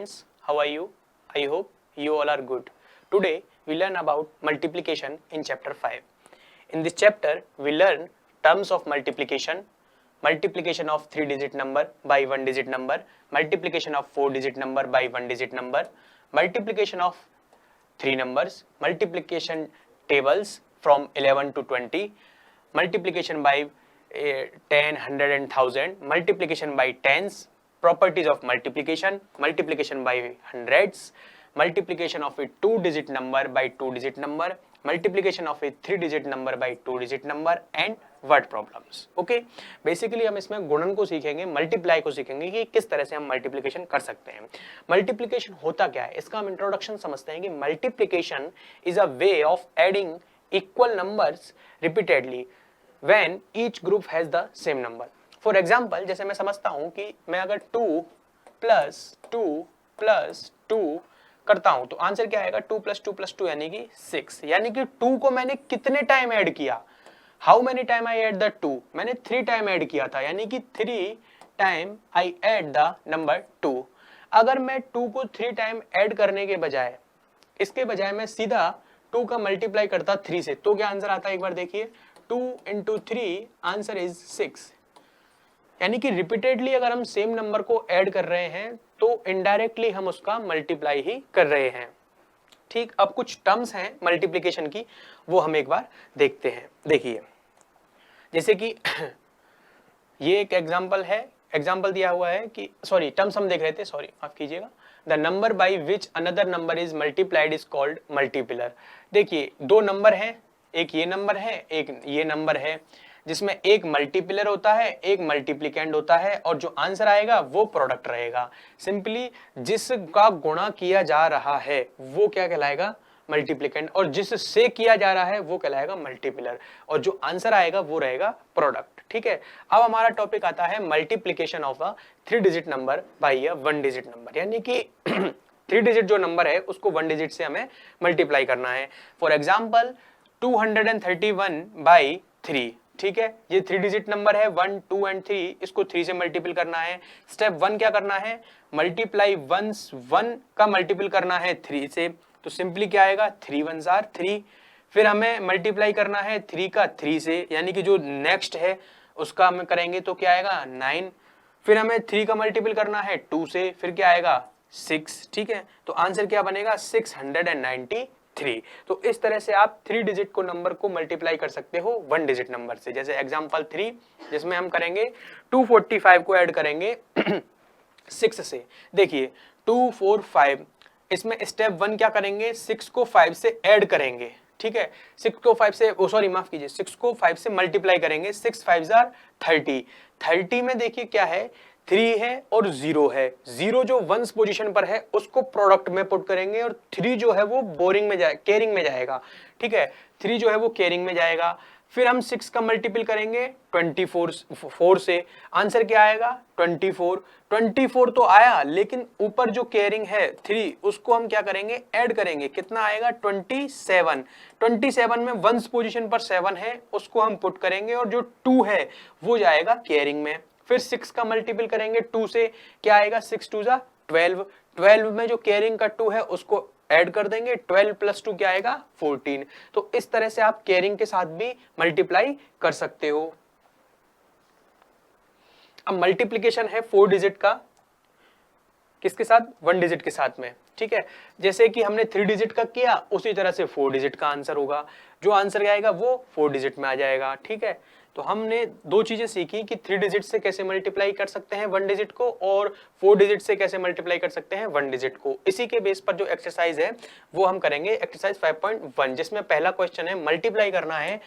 friends, how are you? I hope you all are good. Today we learn about multiplication in chapter 5. In this chapter we learn terms of multiplication, multiplication of 3-digit number by 1-digit number, multiplication of 4-digit number by 1-digit number, multiplication of 3 numbers, multiplication tables from 11 to 20, multiplication by 10, 100 and 1000, multiplication by tens, properties of multiplication, multiplication by hundreds, multiplication of a 2-digit number by 2-digit number, multiplication of a 3-digit number by 2-digit number and word problems. Okay, basically हम इसमें गुणन को सीखेंगे, multiply को सीखेंगे कि किस तरह से हम मल्टीप्लिकेशन कर सकते हैं. मल्टीप्लिकेशन होता क्या है, इसका हम इंट्रोडक्शन समझते हैं कि multiplication is a way of adding equal numbers repeatedly when each group has the same number. For example, जैसे मैं समझता हूं कि मैं अगर 2 प्लस 2 प्लस 2 करता हूं तो आंसर क्या आएगा, 2 प्लस 2 प्लस 2 यानी कि 6. यानी कि 2 को मैंने कितने टाइम ऐड किया, how many time I add the 2, मैंने 3 टाइम ऐड किया था, यानी कि 3 time I add the number 2. अगर मैं 2 को 3 टाइम ऐड करने के बजाय, इसके बजाय मैं सीधा 2 का मल्टीप्लाई करता 3 से, तो क्या आंसर आता है एक बार देखिए, 2 into 3 आंसर इज 6. यानी कि रिपीटेडली अगर हम सेम नंबर को ऐड कर रहे हैं तो इनडायरेक्टली हम उसका मल्टीप्लाई ही कर रहे हैं. ठीक, अब कुछ टर्म्स हैं मल्टीप्लिकेशन की, वो हम एक बार देखते हैं. देखिए, जैसे कि ये एक एग्जांपल है, एग्जांपल दिया हुआ है कि सॉरी टर्म्स हम देख रहे थे, सॉरी माफ कीजिएगा. The number by which another number is multiplied is called multiplier. देखिए, दो नंबर हैं, एक ये नंबर है, एक ये नंबर है, जिसमें एक मल्टीप्लर होता है, एक मल्टीप्लिकेंड होता है, और जो आंसर आएगा वो प्रोडक्ट रहेगा. सिंपली जिसका गुणा किया जा रहा है वो क्या कहलाएगा, मल्टीप्लिकेंड, और जिससे किया जा रहा है वो कहलाएगा मल्टीप्लर, और जो आंसर आएगा वो रहेगा प्रोडक्ट. ठीक है, अब हमारा टॉपिक आता है multiplication of a 3-digit number by a 1-digit number. यानी कि 3-digit जो नंबर है उसको 1-digit से हमें मल्टीप्लाई करना है. For example 231 by 3. ठीक है, ये 3-digit नंबर है, 1, 2 एंड 3, इसको 3 से मल्टीपल करना है. स्टेप 1 क्या करना है, मल्टीप्लाई 1 का मल्टीपल करना है 3 से, तो सिंपली क्या आएगा, 3 1s are 3. फिर हमें मल्टीप्लाई करना है 3 का 3 से, यानी कि जो नेक्स्ट है उसका हम करेंगे तो क्या आएगा 9. फिर हमें 3 का मल्टीपल करना है 2 से, फिर क्या आएगा 6. ठीक है, तो आंसर क्या बनेगा 693. तो इस तरह से आप 3-digit को नंबर को मल्टीप्लाई कर सकते हो 1-digit नंबर से. जैसे एग्जांपल 3, जिसमें हम करेंगे 245 को ऐड करेंगे 6 से. देखिए 2 4 5, इसमें स्टेप 1 क्या करेंगे, 6 को 5 से ऐड करेंगे. ठीक है, 6 को 5 से सॉरी माफ कीजिए, 6 को 5 से मल्टीप्लाई करेंगे, 6 5s are 30. 30 में देखिए क्या है, 3 है और 0 है. 0 जो 1s पोजीशन पर है उसको प्रोडक्ट में पुट करेंगे, और 3 जो है वो बोरिंग में जाए, केरिंग में जाएगा. ठीक है, 3 जो है वो केरिंग में जाएगा. फिर हम 6 का मल्टीपल करेंगे 4 से, आंसर क्या आएगा 24. 24 तो आया, लेकिन ऊपर जो केयरिंग है 3, उसको हम क्या करेंगे, ऐड करेंगे, कितना आएगा 27. 27 में 1s पोजीशन पर 7 है, उसको हम पुट करेंगे, और जो 2 है वो जाएगा केयरिंग में. फिर 6 का मल्टीपल करेंगे 2 से, क्या आएगा 6 2 जा 12. 12 में जो केयरिंग का 2 है उसको ऐड कर देंगे, 12 प्लस 2 क्या आएगा 14. तो इस तरह से आप केयरिंग के साथ भी मल्टीप्लाई कर सकते हो. अब मल्टीप्लिकेशन है 4-digit का, किसके साथ, 1-digit के साथ में. ठीक है, जैसे कि हमने 3-digit का किया उसी तरह से 4-digit का आंसर होगा, जो आंसर आएगा वो 4-digit में आ जाएगा. ठीक है, तो हमने दो चीजें सीखी कि 3-digit से कैसे मल्टीप्लाई कर सकते हैं 1-digit को, और 4-digit से कैसे मल्टीप्लाई कर सकते हैं 1-digit को. इसी के बेस पर जो एक्सरसाइज है वो हम करेंगे, एक्सरसाइज 5.1, जिसमें पहला क्वेश्चन है मल्टीप्लाई करना है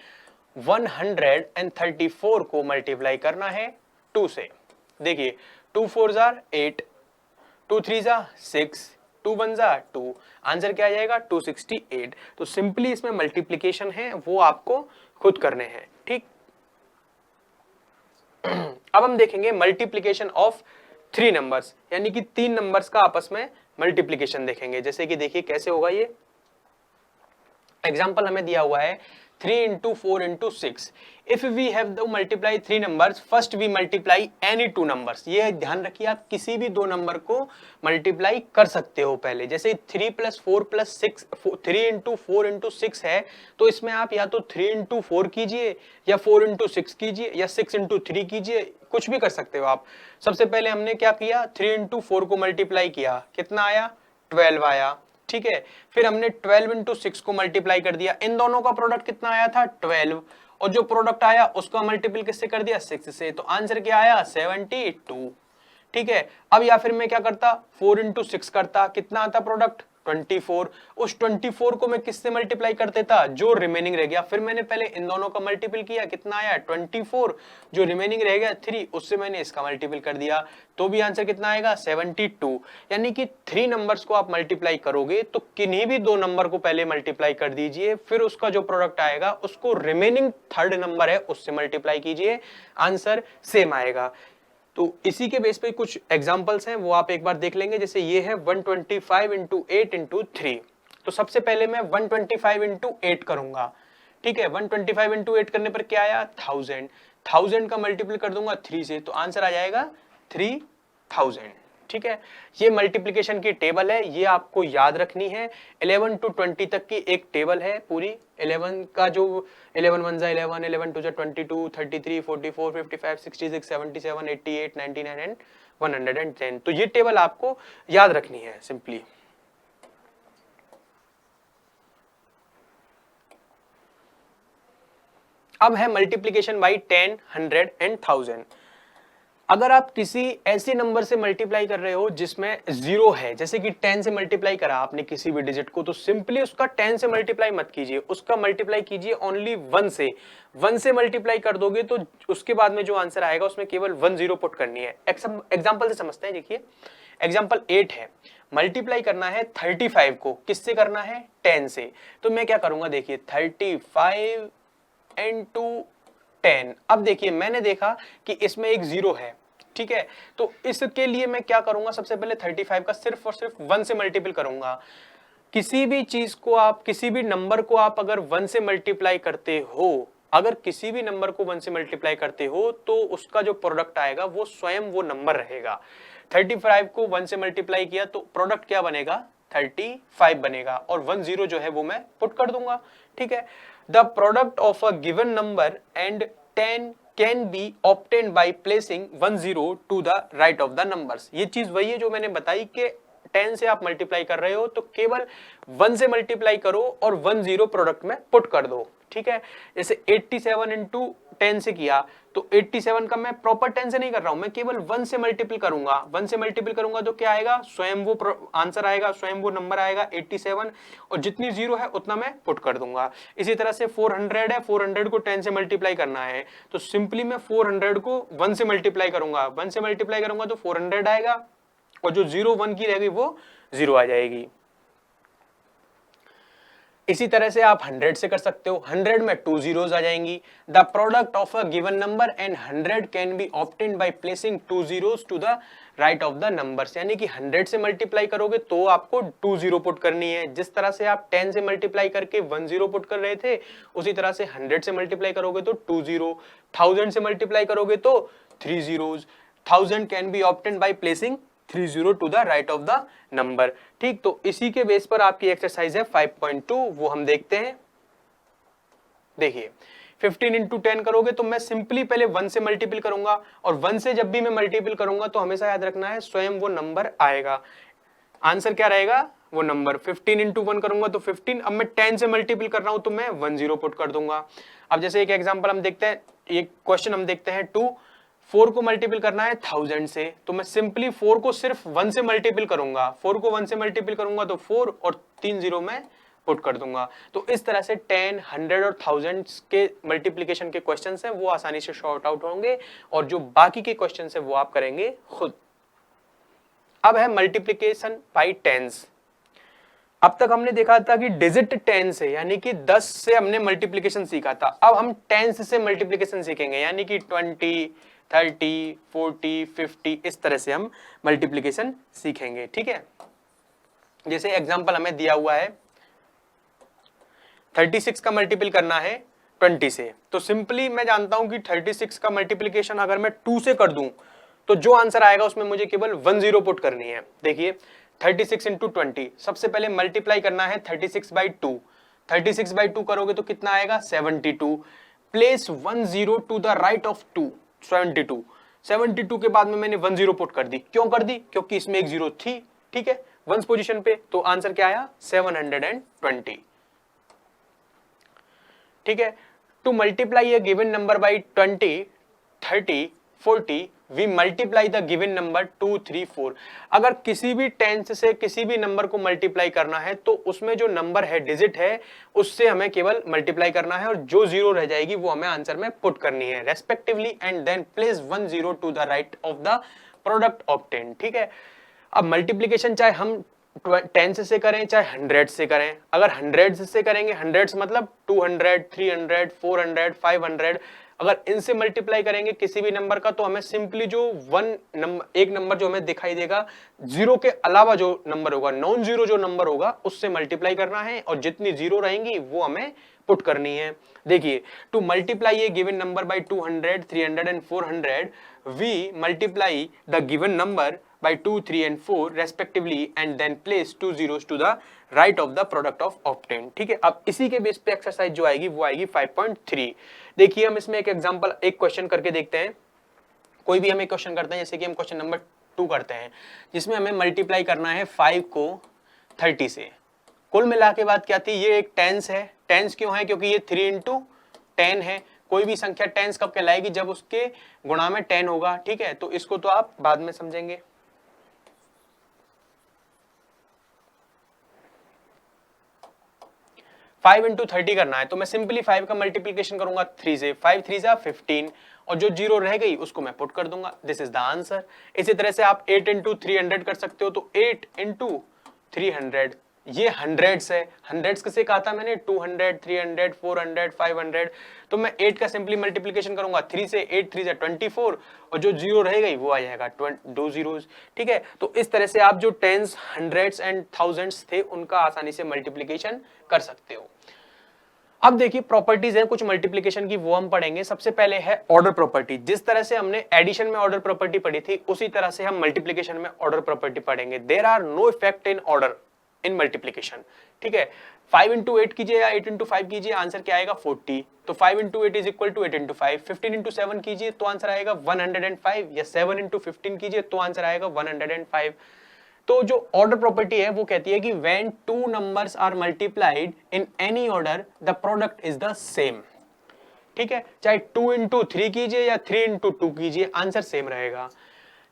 134 को मल्टीप्लाई करना है 2 से. देखिए 2 4s are 8, 2 3s are 6, 2 1s are 2, answer क्या आ जाएगा 268. तो सिंपली इसमें मल्टीप्लिकेशन है वो आपको खुद करने हैं. ठीक, अब हम देखेंगे मल्टीप्लिकेशन ऑफ 3 नंबर्स, यानी कि 3 नंबर्स का आपस में मल्टीप्लिकेशन देखेंगे. जैसे कि देखिए कैसे होगा ये, एग्जाम्पल हमें दिया हुआ है 3 into 4 into 6. If we have to multiply three numbers, first we multiply any two numbers. ये ध्यान रखिए, आप किसी भी दो नंबर को मल्टीप्लाई कर सकते हो पहले. जैसे 3 plus 4 plus 6, 3 into 4 into 6 है, तो इसमें आप या तो 3 into 4 कीजिए, या 4 into 6 कीजिए, या 6 into 3 कीजिए, कुछ भी कर सकते हो आप. सबसे पहले हमने क्या किया, 3 into 4 को मल्टीप्लाई किया, कितना आया, 12 आया. ठीक है, फिर हमने 12 into 6 को मल्टीप्लाई कर दिया, इन दोनों का प्रोडक्ट कितना आया था, 12, और जो प्रोडक्ट आया उसका मल्टीपल किससे कर दिया, 6 से, तो आंसर क्या आया, 72. ठीक है, अब या फिर मैं क्या करता, 4 into 6 करता, कितना आता प्रोडक्ट, 24. उस 24 को मैं किससे मल्टीप्लाई कर देता, जो रिमेनिंग रह गया, फिर मैंने पहले इन दोनों का मल्टीपल किया, कितना आया, 24, जो रिमेनिंग रह गया 3, उससे मैंने इसका मल्टीपल कर दिया, तो भी आंसर कितना आएगा, 72. यानी कि 3 नंबर्स को आप मल्टीप्लाई करोगे तो किन्हीं भी दो नंबर को पहले मल्टीप्लाई कर दीजिए, फिर उसका जो प्रोडक्ट आएगा उसको रिमेनिंग थर्ड नंबर है उससे मल्टीप्लाई कीजिए, आंसर सेम आएगा. तो इसी के बेस पे कुछ एग्जांपल्स हैं, वो आप एक बार देख लेंगे. जैसे ये है 125 into 8 into 3. तो सबसे पहले मैं 125 into 8 करूंगा. ठीक है, 125 into 8 करने पर क्या आया, 1000 का मल्टीपल कर दूंगा 3 से, तो आंसर आ जाएगा 3000. ठीक है, ये मल्टीप्लिकेशन की टेबल है, ये आपको याद रखनी है. 11 to 20 तक की एक टेबल है पूरी. 11 का जो 11 1 जा 11, 11 2 जा 22, 33, 44, 55, 66, 77, 88, 99 एंड 110. तो ये टेबल आपको याद रखनी है सिंपली. अब है मल्टीप्लिकेशन बाई 10, 100 एंड 1000. अगर आप किसी ऐसे नंबर से मल्टीप्लाई कर रहे हो जिसमें जीरो है, जैसे कि 10 से मल्टीप्लाई करा आपने किसी भी डिजिट को, तो सिंपली उसका 10 से मल्टीप्लाई मत कीजिए, उसका मल्टीप्लाई कीजिए ओनली 1 से. 1 से मल्टीप्लाई कर दोगे तो उसके बाद में जो आंसर आएगा उसमें केवल 1 0 पुट करनी है. एग्जांपल से समझते हैं. देखिए एग्जांपल 8 है, मल्टीप्लाई करना है 35 को, किससे करना है, 10 से. तो मैं क्या करूंगा, देखिए 35 into 10. अब देखिए मैंने देखा कि इसमें एक जीरो है. ठीक है, तो इसके लिए मैं क्या करूंगा, सबसे पहले 35 का सिर्फ और सिर्फ 1 से मल्टीपल करूंगा. किसी भी चीज को आप, किसी भी नंबर को आप अगर 1 से मल्टीप्लाई करते हो, अगर किसी भी नंबर को 1 से मल्टीप्लाई करते हो तो उसका जो प्रोडक्ट आएगा वो स्वयं वो नंबर रहेगा. 35 को 1 से मल्टीप्लाई किया तो प्रोडक्ट क्या बनेगा, 35 बनेगा, और 1 0 जो है वो मैं पुट कर दूंगा. ठीक है, the product of a given number and 10 can be obtained by placing 1 0 to the right of the numbers. ये चीज वही है जो मैंने बताई कि 10 से आप मल्टीप्लाई कर रहे हो तो केवल 1 से मल्टीप्लाई करो और 1 0 प्रोडक्ट में पुट कर दो. ठीक है, जैसे 87 into 10 से किया तो 87 का मैं प्रॉपर 10 से नहीं कर रहा हूं, मैं केवल 1 से मल्टीपल करूंगा. 1 से मल्टीपल करूंगा तो क्या आएगा, स्वयं वो आंसर आएगा, स्वयं वो नंबर आएगा 87, और जितनी जीरो है उतना मैं पुट कर दूंगा. इसी तरह से 400 है, 400 को 10 से मल्टीप्लाई करना है तो सिंपली मैं 400 को 1 से मल्टीप्लाई करूंगा. 1 से मल्टीप्लाई करूंगा तो 400 आएगा, और जो 0 1 की रहेगी वो 0 आ जाएगी. इसी तरह से आप 100 से कर सकते हो. 100 में 2 zeros आ जाएंगी. The product of a given number and 100 can be obtained by placing 2 zeros to the right of the numbers. यानी कि 100 से मल्टीप्लाई करोगे तो आपको 2 0 पुट करनी है. जिस तरह से आप 10 से मल्टीप्लाई करके 1 0 पुट कर रहे थे, उसी तरह से 100 से मल्टीप्लाई करोगे तो 2 0, 1000 से मल्टीप्लाई करोगे तो 3 zeros. 1000 can be obtained by placing 3 0 to the right of the number. ठीक, तो इसी के बेस पर आपकी एक्सरसाइज है 5.2, वो हम देखते हैं. देखिए 15 into 10 करोगे तो मैं सिंपली पहले 1 से मल्टीपल करूंगा, और 1 से जब भी मैं मल्टीपल करूंगा तो हमेशा याद रखना है स्वयं वो नंबर आएगा. आंसर क्या रहेगा, वो नंबर. 15 into 1 करूंगा तो 15. अब मैं 10 से मल्टीपल कर रहा हूं तो मैं 1 0 पुट कर दूंगा. अब जैसे एक एग्जांपल हम देखते हैं, एक क्वेश्चन हम देखते हैं 2. 4 को मल्टीपल करना है 1000 से, तो मैं सिंपली 4 को सिर्फ 1 से मल्टीपल करूंगा. 4 को 1 से मल्टीपल करूंगा तो 4 और 3 0 में पुट कर दूंगा. तो इस तरह से 10, 100 और 1000 के मल्टीप्लिकेशन के क्वेश्चंस हैं वो आसानी से शॉर्ट आउट होंगे, और जो बाकी के क्वेश्चंस हैं वो आप करेंगे खुद. अब है मल्टीप्लिकेशन बाय टेंस. अब तक हमने देखा था कि डिजिट 10 से, यानी कि 10 से हमने मल्टीप्लिकेशन सीखा था. अब हम टेंस से मल्टीप्लिकेशन सीखेंगे, यानी कि 20, 30, 40, 50, इस तरह से हम मल्टीप्लिकेशन सीखेंगे. ठीक है, जैसे एग्जांपल हमें दिया हुआ है 36 का मल्टीपल करना है 20 से, तो सिंपली मैं जानता हूं कि 36 का मल्टीप्लिकेशन अगर मैं 2 से कर दूं तो जो आंसर आएगा उसमें मुझे केवल 10 पुट करनी है। देखिए 36 इंटू 20, सबसे पहले मल्टीप्लाई करना है 36/2, 36/2 करोगे तो कितना आएगा 72, place 10 to the right of 2, 72, 72 के बाद में मैंने 10 पुट कर दी। क्यों कर दी? क्योंकि इसमें एक 0 थी, ठीक है, वंस पोजीशन पे, तो आंसर क्या आया 720, ठीक है। To multiply a given number by 20, 30, 40, we multiply the given number 2, 3, 4। अगर किसी भी टेंस से किसी भी नंबर को मल्टीप्लाई करना है तो उसमें जो नंबर है, डिजिट है, उससे हमें केवल मल्टीप्लाई करना है और जो 0 रह जाएगी वो हमें आंसर में पुट करनी है respectively, and then place 10 to the right of the product obtain, ठीक है। अब मल्टीप्लीकेशन चाहे हम 10 से करें चाहे 100 से करें, अगर 100 से करेंगे, 100 मतलब 200, 300, 400, 500, अगर इनसे मल्टीप्लाई करेंगे किसी भी नंबर का तो हमें सिंपली जो एक नंबर जो हमें दिखाई देगा 0 के अलावा जो नंबर होगा, नॉन जीरो जो नंबर होगा उससे मल्टीप्लाई करना है और जितनी 0 रहेंगी वो हमें पुट करनी है। देखिए to multiply a given number by 200, 300 and 400, we multiply the given number by 2, 3 and 4 respectively and then place 2 zeros to the right of the product of obtained, ठीक है। अब इसी के बेस पे एक्सरसाइज जो आएगी वो आएगी 5.3। देखिए हम इसमें एक एग्जांपल, एक क्वेश्चन करके देखते हैं। कोई भी हम एक क्वेश्चन करते हैं, जैसे कि हम क्वेश्चन नंबर 2 करते हैं जिसमें हमें मल्टीप्लाई करना है 5 को 30 से। कुल मिला के बात क्या थी, ये एक टेंस है। टेंस क्यों है? क्योंकि ये 3 इंटू 10 है। कोई भी संख्या टेंस कब कहलाएगी? जब उसके गुणा में 10 होगा, ठीक है। तो इसको तो आप बाद में समझेंगे। 5 इंटू 30 करना है तो मैं सिंपली 5 का मल्टीप्लीकेशन करूंगा 3 से, 5 3 जा 15 और जो 0 रह गई उसको मैं पुट कर दूंगा। This is the answer. इसी तरह से आप 8 इंटू 300 कर सकते हो, तो 8 इंटू 300, ये हंड्रेड्स है। हंड्रेड्स किसे कहा था मैंने? 200, 300, 400, 500। तो मैं 8 का सिंपली मल्टीप्लीकेशन करूंगा 3 से, 8 3 जा 24 और जो 0 रह गई वो आ जाएगा 2 zeros, ठीक है। तो इस तरह से आप जो टेंस, हंड्रेड्स एंड थाउजेंड्स थे उनका आसानी से मल्टीप्लीकेशन कर सकते हो। अब देखिए प्रॉपर्टीज है कुछ मल्टीप्लिकेशन की, वो हम पढ़ेंगे। सबसे पहले है ऑर्डर प्रॉपर्टी। जिस तरह से हमने एडिशन में ऑर्डर प्रॉपर्टी पढ़ी थी उसी तरह से हम मल्टीप्लिकेशन में ऑर्डर प्रॉपर्टी पढ़ेंगे। There are no effect in order in multiplication, ठीक है। 5 इंटू 8 कीजिए या 8 इंटू 5 कीजिए, आंसर क्या आएगा 40। तो 5 into 8 is equal to 8 into 5। 15 into 7 कीजिए तो आंसर आएगा 105, या 7 इंटू 15 कीजिए तो आंसर आएगा 105। तो जो ऑर्डर प्रॉपर्टी है वो कहती है कि when two numbers are multiplied in any order the product is the same, ठीक है। चाहे 2 इंटू 3 कीजिए या 3 इंटू 2 कीजिए, आंसर सेम रहेगा।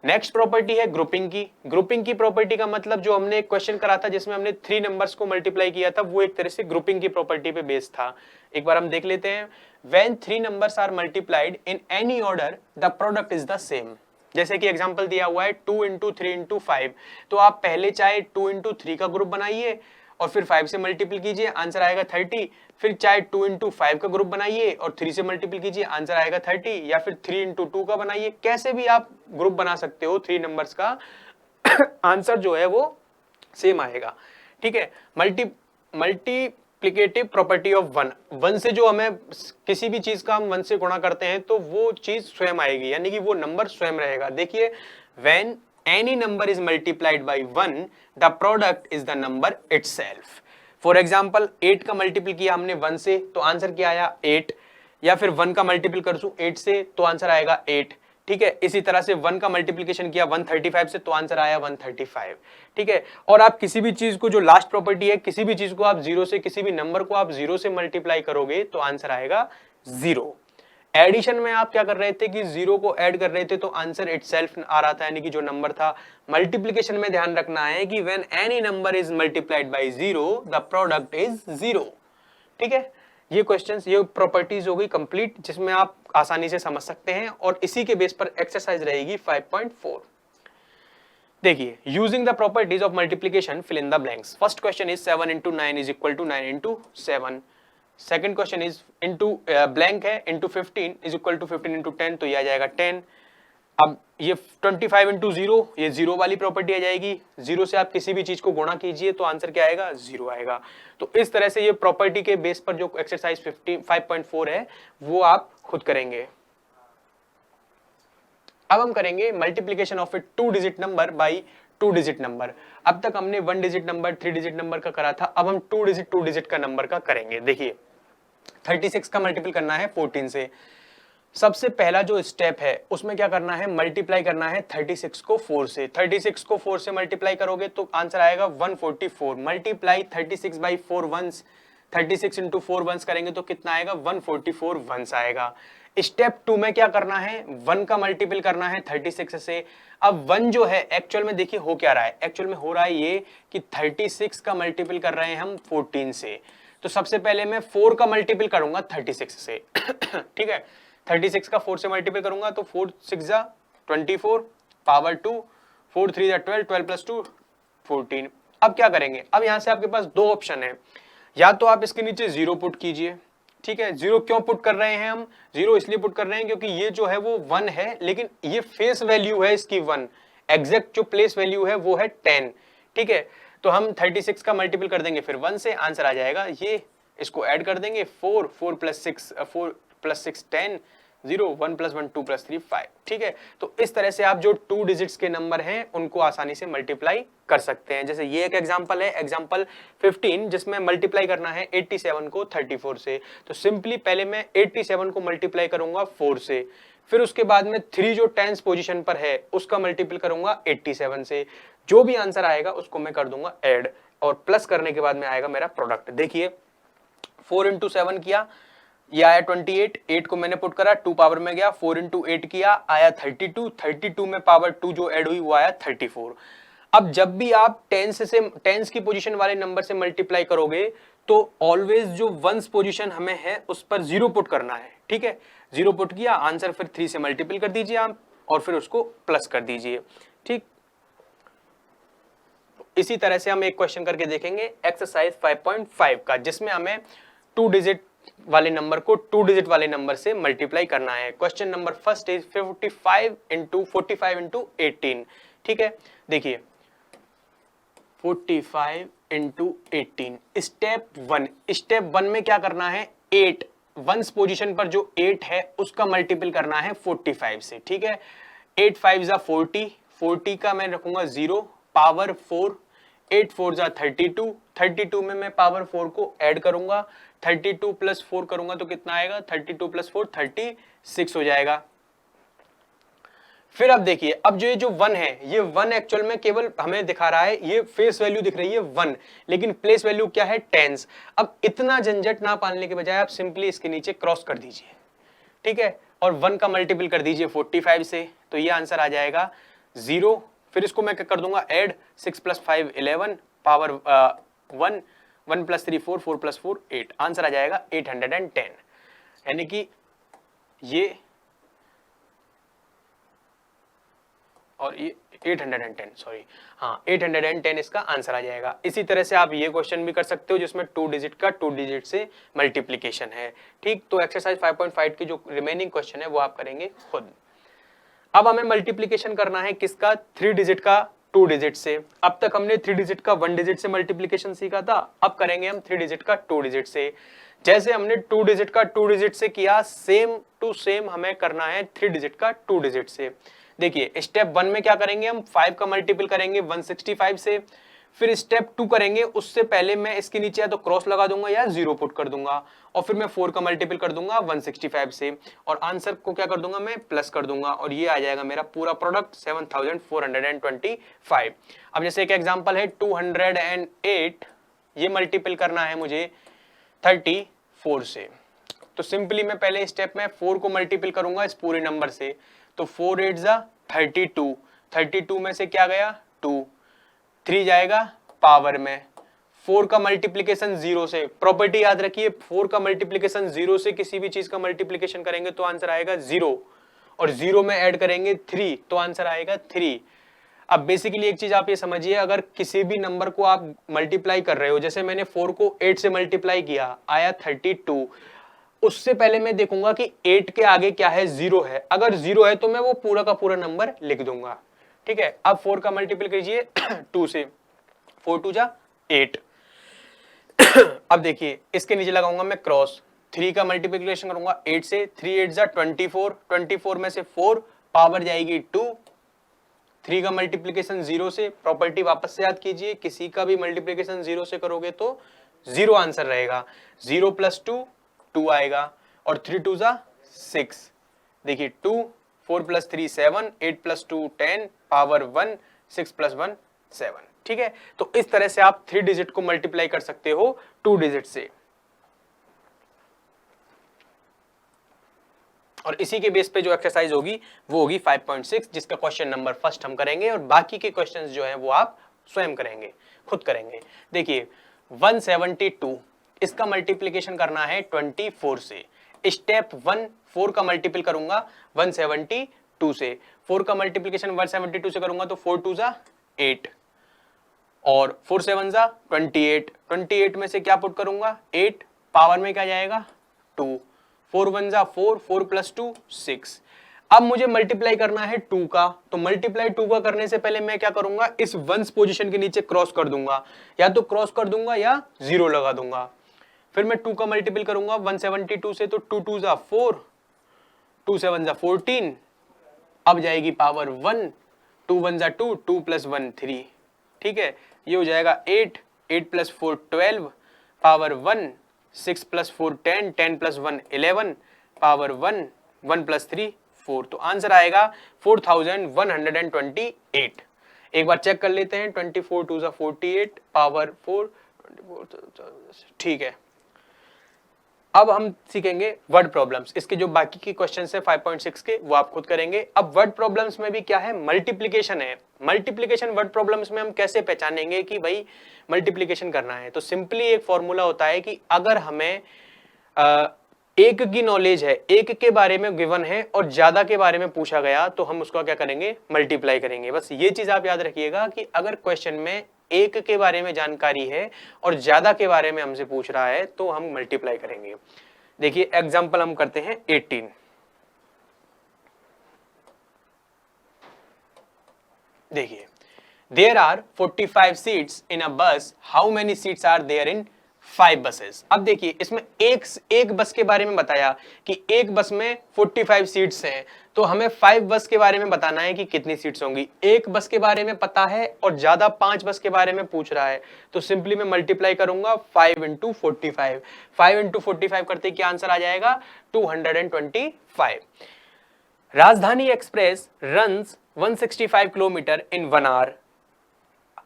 नेक्स्ट प्रॉपर्टी है ग्रुपिंग की। ग्रुपिंग की प्रॉपर्टी का मतलब जो हमने एक क्वेश्चन करा था जिसमें हमने 3 नंबर्स को मल्टीप्लाई किया था, वो एक तरह से ग्रुपिंग की प्रॉपर्टी पे बेस्ड था। एक बार हम देख लेते हैं। when 3 numbers are multiplied in any order the product is the same। जैसे कि एग्जांपल दिया हुआ है 2 इंटू 3 इंटू 5, तो आप पहले चाहे 2 इंटू 3 का ग्रुप बनाइए और फिर 5 से मल्टीपल कीजिए, आंसर आएगा 30। फिर चाहे 2 इंटू 5 का ग्रुप बनाइए और 3 से मल्टीपल कीजिए, आंसर आएगा 30। या फिर 3 इंटू 2 का बनाइए, कैसे भी आप ग्रुप बना सकते हो 3 नंबर्स का आंसर जो है वो सेम आएगा, ठीक है। मल्टीप्लिकेटिव प्रॉपर्टी ऑफ 1 से जो हमें किसी भी चीज का हम 1 से गुणा करते हैं तो वो चीज स्वयं आएगी, यानी कि वो नंबर स्वयं रहेगा। देखिए when any number is multiplied by 1 the product is the number itself। For example 8 का मल्टीपल किया हमने 1 से तो आंसर क्या आया 8, या फिर 1 का मल्टीपल कर दूं 8 से तो आंसर आएगा 8, ठीक है। इसी तरह से 1 का मल्टीप्लिकेशन किया 135 से तो आंसर आया 135, ठीक है। और आप किसी भी चीज को, जो लास्ट प्रॉपर्टी है, किसी भी चीज को आप 0 से, किसी भी नंबर को आप 0 से मल्टीप्लाई करोगे तो आंसर आएगा 0। एडिशन में आप क्या कर रहे थे कि 0 को ऐड कर रहे थे तो आंसर इटसेल्फ आ रहा था, यानी कि जो नंबर था। मल्टीप्लिकेशन में ध्यान रखना है कि when any number is multiplied by 0 the product is 0, ठीक है। ये क्वेश्चंस, ये प्रॉपर्टीज हो गई कंप्लीट, जिसमें आप आसानी से समझ सकते हैं। और इसी के बेस पर एक्सरसाइज रहेगी 5.4। देखिए using the properties of multiplication fill in the blanks. First question is 7 into 9 is equal to 9 into 7। Second question is into blank है into 15 is equal to 15 into 10, तो ये आ जाएगा 10। अब ये 25 इंटू 0, ये 0 वाली प्रॉपर्टी आ जाएगी। 0 से आप किसी भी चीज को गुणा कीजिए तो आंसर क्या आएगा, 0 आएगा। तो इस तरह से ये प्रॉपर्टी के बेस पर जो एक्सरसाइज 5.4 है वो आप खुद करेंगे। अब हम करेंगे multiplication of A 2 digit number by 2 digit number. अब तक हमने 1 डिजिट नंबर, 3 डिजिट नंबर का करा था, अब हम 2 डिजिट का नंबर का करेंगे। देखिए 36 का मल्टीपल करना है 14 से। सबसे पहला जो स्टेप है उसमें क्या करना है, मल्टीप्लाई करना है 36 को 4 से। 36 को 4 से मल्टीप्लाई करोगे तो आंसर आएगा 144। Multiply 36 by 4 once, 36 into 4 once करेंगे तो कितना आएगा, 144 वंस आएगा। स्टेप 2 में क्या करना है, 1 का मल्टीपल करना है 36 से। अब 1 जो है एक्चुअल में देखिए हो क्या रहा है, एक्चुअल में हो रहा है ये कि 36 का मल्टीपल कर रहे हैं हम 14 से। तो सबसे पहले मैं 4 का मल्टीपल करूंगा 36 से ठीक है, 36 का 4 से मल्टीपल करूंगा तो 4 6 जा 24 पावर 2, 4 3 जा 12, 12 प्लस 2 14। अब क्या करेंगे, अब यहां से आपके पास दो ऑप्शन है, या तो आप इसके नीचे 0 पुट कीजिए। ठीक है, 0 क्यों पुट कर रहे हैं हम, 0 इसलिए पुट कर रहे हैं क्योंकि ये जो है वो 1 है, लेकिन ये फेस वैल्यू है इसकी 1, एग्जैक्ट जो प्लेस वैल्यू है वो है 10। ठीक है, तो हम 36 का मल्टीपल कर देंगे फिर 1 से, आंसर आ जाएगा ये। इसको ऐड कर देंगे 4 4 प्लस 6 4 प्लस 6 10, 0 1 प्लस 1 2 प्लस 3 5। ठीक है, तो इस तरह से आप जो 2 डिजिट्स के नंबर हैं उनको आसानी से मल्टीप्लाई कर सकते हैं। जैसे ये एक एग्जांपल है, एग्जांपल 15, जिसमें मल्टीप्लाई करना है 87 को 34 से। तो सिंपली पहले मैं 87 को मल्टीप्लाई करूंगा 4 से, फिर उसके बाद में 3 जो 10th पोजीशन पर है उसका मल्टीपल करूंगा 87 से। जो भी आंसर आएगा उसको मैं कर दूंगा ऐड, और प्लस करने के बाद में आएगा मेरा प्रोडक्ट। देखिए 4 इंटू 7 किया, ये आया 28, 8 को मैंने पुट करा 2 पावर में गया, 4 इंटू 8 किया आया 32, 32 में पावर 2 जो ऐड हुई वो आया 34। अब जब भी आप टेंस की पोजीशन वाले नंबर से मल्टीप्लाई करोगे तो ऑलवेज जो वंस पोजीशन हमें है उस पर 0 पुट करना है। ठीक है, 0 पुट किया, आंसर फिर 3 से मल्टीपल कर दीजिए आप और फिर उसको प्लस कर दीजिए। ठीक, इसी तरह से हम एक क्वेश्चन करके देखेंगे एक्सरसाइज 5.5 का, जिसमें हमें 2 डिजिट वाले नंबर को 2 डिजिट वाले नंबर से मल्टीप्लाई करना है। Question number first is 45 into 18। ठीक है, देखिए 45 इंटू 18। स्टेप 1 में क्या करना है, 8 वंस पोजीशन पर जो 8 है उसका मल्टीपल करना है 45 से। ठीक है, 8 5 जा 40, 40 का मैं रखूंगा 0 पावर 4, 8 4 जा 32, 32 में मैं पावर 4 को ऐड करूंगा, 32 प्लस 4 करूंगा तो कितना आएगा, 32 प्लस 4 36 हो जाएगा। फिर अब देखिए, अब जो ये जो 1 है, ये 1 एक्चुअल में केवल हमें दिखा रहा है, ये फेस वैल्यू दिख रही है 1, लेकिन प्लेस वैल्यू क्या है, टेंस। अब इतना झंझट ना पालने के बजाय आप सिंपली इसके नीचे क्रॉस कर दीजिए। ठीक है, और 1 का मल्टीपल कर दीजिए 45 से, तो ये आंसर आ जाएगा 0। फिर इसको मैं क्या कर दूंगा add, 6 plus 5 11 power 1, 1 plus 3 4, 4 plus 4 8, answer आ जाएगा 810। यानी कि ये और ये 810, सॉरी हाँ 810 इसका आंसर आ जाएगा। इसी तरह से आप ये क्वेश्चन भी कर सकते हो जिसमें 2 डिजिट का 2 डिजिट से मल्टीप्लिकेशन है। ठीक, तो एक्सरसाइज 5.5 की जो रिमेनिंग क्वेश्चन है वो आप करेंगे खुद। अब हमें मल्टीप्लिकेशन करना है किसका, 3 डिजिट का 2 डिजिट से। अब तक हमने 3 डिजिट का 1 डिजिट से मल्टीप्लिकेशन सीखा था, अब करेंगे हम 3 डिजिट का 2 डिजिट से। जैसे हमने 2 डिजिट का 2 डिजिट से किया, सेम टू सेम हमें करना है 3 डिजिट का 2 डिजिट से। देखिए स्टेप 1 में क्या करेंगे, हम 5 का मल्टीपल करेंगे 165 से। फिर स्टेप 2 करेंगे, उससे पहले मैं इसके नीचे या तो क्रॉस लगा दूंगा या 0 पुट कर दूंगा, और फिर मैं 4 का मल्टीपल कर दूंगा 165 से, और आंसर को क्या कर दूंगा मैं प्लस कर दूंगा, और ये आ जाएगा मेरा पूरा प्रोडक्ट 7425। अब जैसे एक एग्जांपल है 208, ये मल्टीपल करना है मुझे 34 से। तो सिंपली मैं पहले स्टेप में 4 को मल्टीपल करूंगा इस पूरे नंबर से, तो 4 8 जा 32, 32 में से क्या गया 2, 3 जाएगा पावर में, 4 का मल्टीप्लिकेशन 0 से, प्रॉपर्टी याद रखिए 4 का मल्टीप्लिकेशन 0 से किसी भी चीज का मल्टीप्लिकेशन करेंगे तो आंसर आएगा 0, और 0 में ऐड करेंगे 3 तो आंसर आएगा 3। अब बेसिकली एक चीज आप ये समझिए, अगर किसी भी नंबर को आप मल्टीप्लाई कर रहे हो, जैसे मैंने 4 को 8 से मल्टीप्लाई किया आया 32, उससे पहले मैं देखूंगा कि 8 के आगे क्या है, 0 है। अगर 0 है तो मैं वो पूरा का पूरा नंबर लिख दूंगा, ठीक है। अब 4 का मल्टीपल कीजिए 2 से, 4 2 जा 8। अब देखिए इसके नीचे लगाऊंगा मैं क्रॉस, 3 का मल्टीप्लिकेशन करूंगा 8 से, 3 8 जा 24, 24 में से 4 पावर जाएगी 2। 3 का मल्टीप्लिकेशन 0 से, प्रॉपर्टी वापस से याद कीजिए, किसी का भी मल्टीप्लिकेशन 0 से करोगे तो 0 आंसर रहेगा। 0 प्लस 2 2 आएगा, और 3 2 जा 6। देखिए 2, 4 प्लस 3 7, 8 प्लस 2 10, पावर 1, 6 प्लस 1 7, ठीक है। तो इस तरह से आप 3 डिजिट को मल्टीप्लाई कर सकते हो 2 डिजिट से, और इसी के बेस पे जो एक्सरसाइज होगी वो होगी 5.6, जिसका क्वेश्चन नंबर फर्स्ट हम करेंगे, और बाकी के क्वेश्चंस जो हैं वो आप स्वयं करेंगे, खुद करेंगे। देखिए 172, इसका मल्टीप्लिकेशन करना है 24 से। स्टेप 1, 4 का मल्टीपल करूंगा 172 से, 4 का मल्टीप्लिकेशन 172 से करूंगा तो 4 2 जा 8, और 4 7 जा 28, 28 में से क्या पुट करूंगा 8, पावर में क्या जाएगा 2, 4 1 जा 4, 4 प्लस 2 6। अब मुझे मल्टीप्लाई करना है 2 का, तो मल्टीप्लाई 2 का करने से पहले मैं क्या करूंगा, इस वंस पोजीशन के नीचे क्रॉस कर दूंगा, या तो क्रॉस कर दूंगा या 0 लगा दूंगा। फिर मैं 2 का मल्टीपल करूंगा 172 से, तो 2 2 जा 4, 2 7 जा 14, अब जाएगी पावर 1, 2 1 जा 2, 2 प्लस 1 3, ठीक है। ये हो जाएगा 8, 8 plus 4 12, power 1, 6 plus 4 10, 10 plus 1 11, power 1, 1 plus 3 4। तो आंसर आएगा 4128। एक बार चेक कर लेते हैं, 24 2 जा 48, पावर 4 24, ठीक है। अब हम सीखेंगे वर्ड प्रॉब्लम्स। इसके जो बाकी के क्वेश्चंस है 5.6 के, वो आप खुद करेंगे। अब वर्ड प्रॉब्लम्स में भी क्या है, मल्टीप्लिकेशन है। मल्टीप्लिकेशन वर्ड प्रॉब्लम्स में हम कैसे पहचानेंगे कि भाई मल्टीप्लिकेशन करना है, तो सिंपली एक फॉर्मूला होता है कि अगर हमें एक की नॉलेज है, एक के बारे में गिवन है और ज्यादा के बारे में पूछा गया, तो हम उसका क्या करेंगे, मल्टीप्लाई करेंगे। बस ये चीज आप याद रखिएगा कि अगर क्वेश्चन में एक के बारे में जानकारी है और ज्यादा के बारे में हमसे पूछ रहा है तो हम मल्टीप्लाई करेंगे। देखिए एग्जांपल हम करते हैं 18। देखिए there are 45 seats in a bus, how many seats are there in 5 buses. अब देखिए इसमें एक बस के बारे में बताया कि एक बस में 45 सीट्स हैं, तो हमें 5 बस के बारे में बताना है कि कितनी सीट्स होंगी। एक बस के बारे में पता है और ज्यादा 5 बस के बारे में पूछ रहा है, तो सिंपली मैं मल्टीप्लाई करूंगा 5 इंटू 45। 5 इंटू 45 करते क्या आंसर आ जाएगा, 225। Rajdhani express runs 165 kilometre in 1 hour,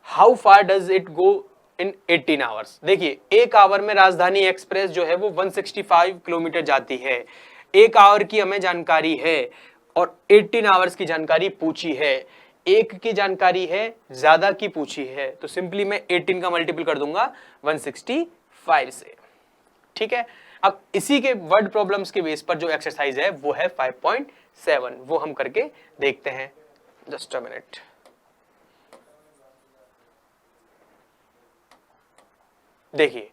how far does it go in 18 hours. देखिए एक आवर में राजधानी एक्सप्रेस जो है वो 165 किलोमीटर जाती है। एक आवर की हमें जानकारी है और 18 आवर्स की जानकारी पूछी है। एक की जानकारी है, ज्यादा की पूछी है, तो सिंपली मैं 18 का मल्टीपल कर दूंगा 165 से, ठीक है। अब इसी के वर्ड प्रॉब्लम्स के बेस पर जो एक्सरसाइज है वो है 5.7, वो हम करके देखते हैं। Just a minute. देखिए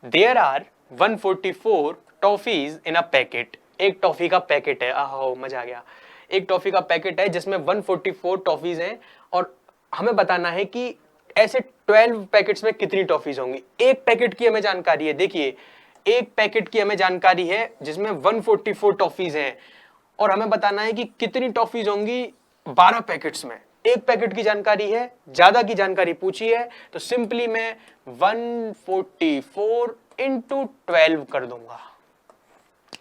there are 144 toffees in a packet. एक टॉफी का पैकेट है, आहो मजा आ गया। एक टॉफी का पैकेट है जिसमें 144 टॉफीज हैं और हमें बताना है कि ऐसे 12 पैकेट्स में कितनी टॉफीज होंगी। एक पैकेट की हमें जानकारी है, देखिए एक पैकेट की हमें जानकारी है जिसमें 144 टॉफीज हैं और हमें बताना है कि कितनी टॉफीज होंगी 12 पैकेट्स में। एक पैकेट की जानकारी है, ज्यादा की जानकारी पूछी है, तो सिंपली मैं 144 इंटू 12 कर दूंगा।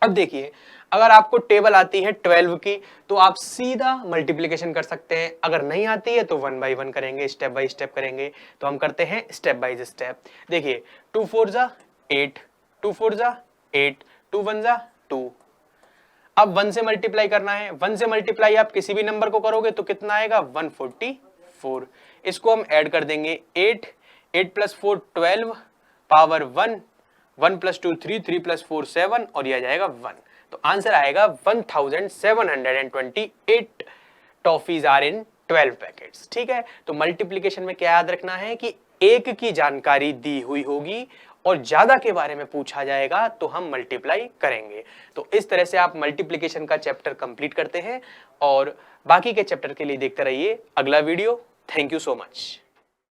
अब देखिए अगर आपको टेबल आती है 12 की तो आप सीधा मल्टीप्लिकेशन कर सकते हैं, अगर नहीं आती है तो 1 बाई 1 करेंगे, स्टेप बाय स्टेप करेंगे। तो हम करते हैं स्टेप बाय स्टेप। देखिए 2 4 जा 8, 2 4 जा 8, 2 1 जा 2। अब 1 से मल्टीप्लाई करना है, 1 से मल्टीप्लाई आप किसी भी नंबर को करोगे तो कितना आएगा 144। इसको हम ऐड कर देंगे 8, 8 प्लस 4 12, पावर 1, 1 प्लस 2 3, 3 प्लस 4 7 और यह जाएगा 1। तो आंसर आएगा 1728 टॉफीज आर इन 12 पैकेट्स, ठीक है। तो मल्टीप्लिकेशन में क्या याद रखना है कि एक की जानकारी दी हुई होगी और ज्यादा के बारे में पूछा जाएगा तो हम मल्टीप्लाई करेंगे। तो इस तरह से आप मल्टीप्लिकेशन का चैप्टर कंप्लीट करते हैं और बाकी के चैप्टर के लिए देखते रहिए अगला video. Thank you so much.